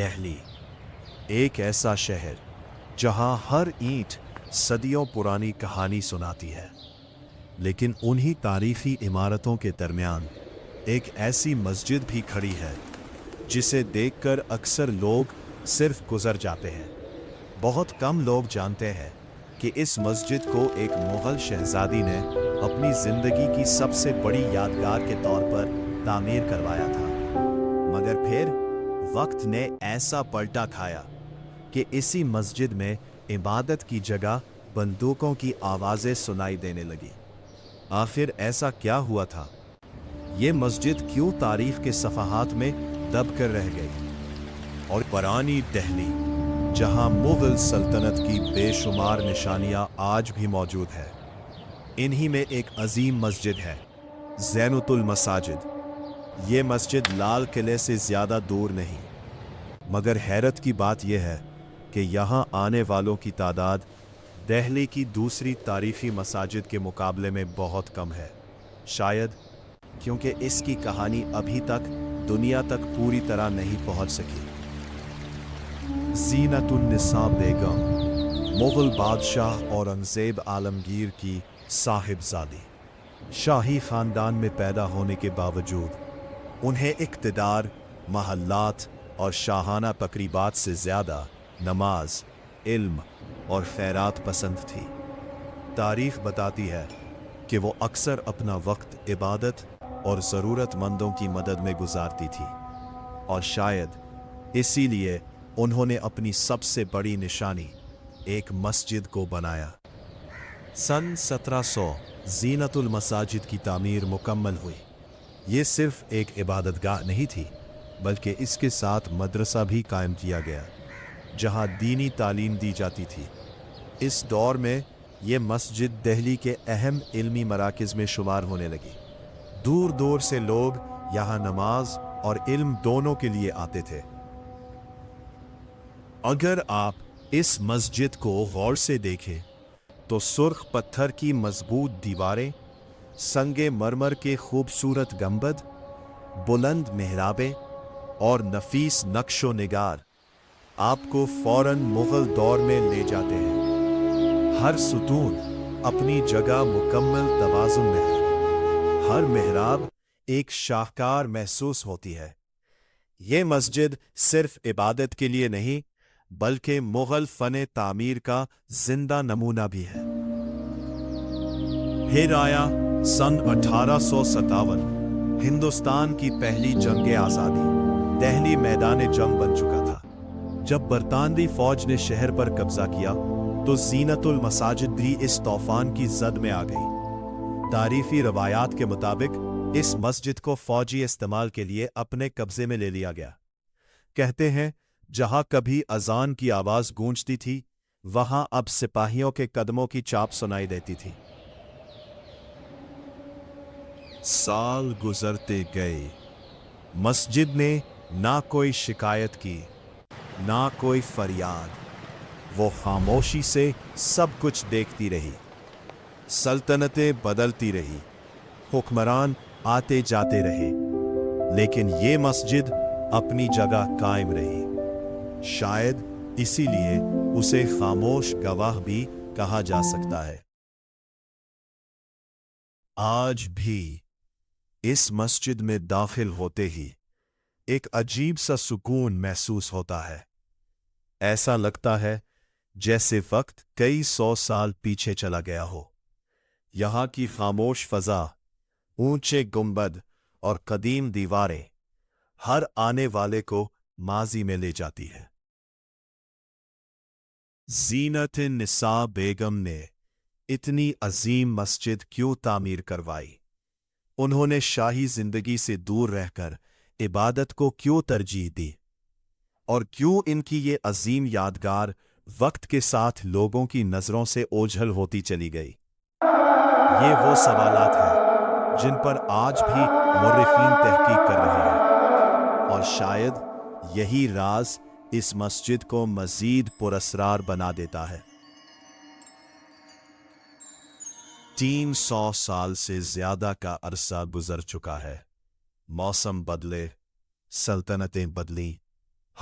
دہلی ایک ایسا شہر جہاں ہر اینٹ صدیوں پرانی کہانی سناتی ہے، لیکن انہی تاریخی عمارتوں کے درمیان ایک ایسی مسجد بھی کھڑی ہے جسے دیکھ کر اکثر لوگ صرف گزر جاتے ہیں۔ بہت کم لوگ جانتے ہیں کہ اس مسجد کو ایک مغل شہزادی نے اپنی زندگی کی سب سے بڑی یادگار کے طور پر تعمیر کروایا تھا، مگر پھر وقت نے ایسا پلٹا کھایا کہ اسی مسجد میں عبادت کی جگہ بندوقوں کی آوازیں سنائی دینے لگی۔ آخر ایسا کیا ہوا تھا؟ یہ مسجد کیوں تاریخ کے صفحات میں دب کر رہ گئی؟ اور پرانی دہلی جہاں مغل سلطنت کی بے شمار نشانیاں آج بھی موجود ہے، انہی میں ایک عظیم مسجد ہے، زینت المساجد۔ یہ مسجد لال قلعے سے زیادہ دور نہیں، مگر حیرت کی بات یہ ہے کہ یہاں آنے والوں کی تعداد دہلی کی دوسری تاریخی مساجد کے مقابلے میں بہت کم ہے، شاید کیونکہ اس کی کہانی ابھی تک دنیا تک پوری طرح نہیں پہنچ سکی۔ زینت النساء بیگم مغل بادشاہ اورنگزیب عالمگیر کی صاحبزادی، شاہی خاندان میں پیدا ہونے کے باوجود انہیں اقتدار، محلات اور شاہانہ تقریبات سے زیادہ نماز، علم اور خیرات پسند تھی۔ تاریخ بتاتی ہے کہ وہ اکثر اپنا وقت عبادت اور ضرورت مندوں کی مدد میں گزارتی تھی، اور شاید اسی لیے انہوں نے اپنی سب سے بڑی نشانی ایک مسجد کو بنایا۔ سن 1700 زینت المساجد کی تعمیر مکمل ہوئی۔ یہ صرف ایک عبادت گاہ نہیں تھی، بلکہ اس کے ساتھ مدرسہ بھی قائم کیا گیا جہاں دینی تعلیم دی جاتی تھی۔ اس دور میں یہ مسجد دہلی کے اہم علمی مراکز میں شمار ہونے لگی۔ دور دور سے لوگ یہاں نماز اور علم دونوں کے لیے آتے تھے۔ اگر آپ اس مسجد کو غور سے دیکھیں تو سرخ پتھر کی مضبوط دیواریں، سنگ مرمر کے خوبصورت گنبد، بلند محرابیں اور نفیس نقش و نگار آپ کو فوراً مغل دور میں لے جاتے ہیں۔ ہر ستون اپنی جگہ مکمل توازن میں ہے، ہر محراب ایک شاہکار محسوس ہوتی ہے۔ یہ مسجد صرف عبادت کے لیے نہیں بلکہ مغل فن تعمیر کا زندہ نمونہ بھی ہے۔ پھر آیا سن 1857، ہندوستان کی پہلی جنگ آزادی۔ دہلی میدان جنگ بن چکا تھا۔ جب برطانوی فوج نے شہر پر قبضہ کیا تو زینت المساجد بھی اس طوفان کی زد میں آ گئی۔ تاریخی روایات کے مطابق اس مسجد کو فوجی استعمال کے لیے اپنے قبضے میں لے لیا گیا۔ کہتے ہیں جہاں کبھی اذان کی آواز گونجتی تھی وہاں اب سپاہیوں کے قدموں کی چاپ سنائی دیتی تھی۔ سال گزرتے گئے، مسجد نے نہ کوئی شکایت کی، نہ کوئی فریاد۔ وہ خاموشی سے سب کچھ دیکھتی رہی۔ سلطنتیں بدلتی رہی، حکمران آتے جاتے رہے، لیکن یہ مسجد اپنی جگہ قائم رہی۔ شاید اسی لیے اسے خاموش گواہ بھی کہا جا سکتا ہے۔ آج بھی اس مسجد میں داخل ہوتے ہی ایک عجیب سا سکون محسوس ہوتا ہے۔ ایسا لگتا ہے جیسے وقت کئی سو سال پیچھے چلا گیا ہو۔ یہاں کی خاموش فضا، اونچے گنبد اور قدیم دیواریں ہر آنے والے کو ماضی میں لے جاتی ہے۔ زینت النساء بیگم نے اتنی عظیم مسجد کیوں تعمیر کروائی؟ انہوں نے شاہی زندگی سے دور رہ کر عبادت کو کیوں ترجیح دی؟ اور کیوں ان کی یہ عظیم یادگار وقت کے ساتھ لوگوں کی نظروں سے اوجھل ہوتی چلی گئی؟ یہ وہ سوالات ہیں جن پر آج بھی مورخین تحقیق کر رہے ہیں، اور شاید یہی راز اس مسجد کو مزید پراسرار بنا دیتا ہے۔ 300 سال سے زیادہ کا عرصہ گزر چکا ہے۔ موسم بدلے، سلطنتیں بدلیں،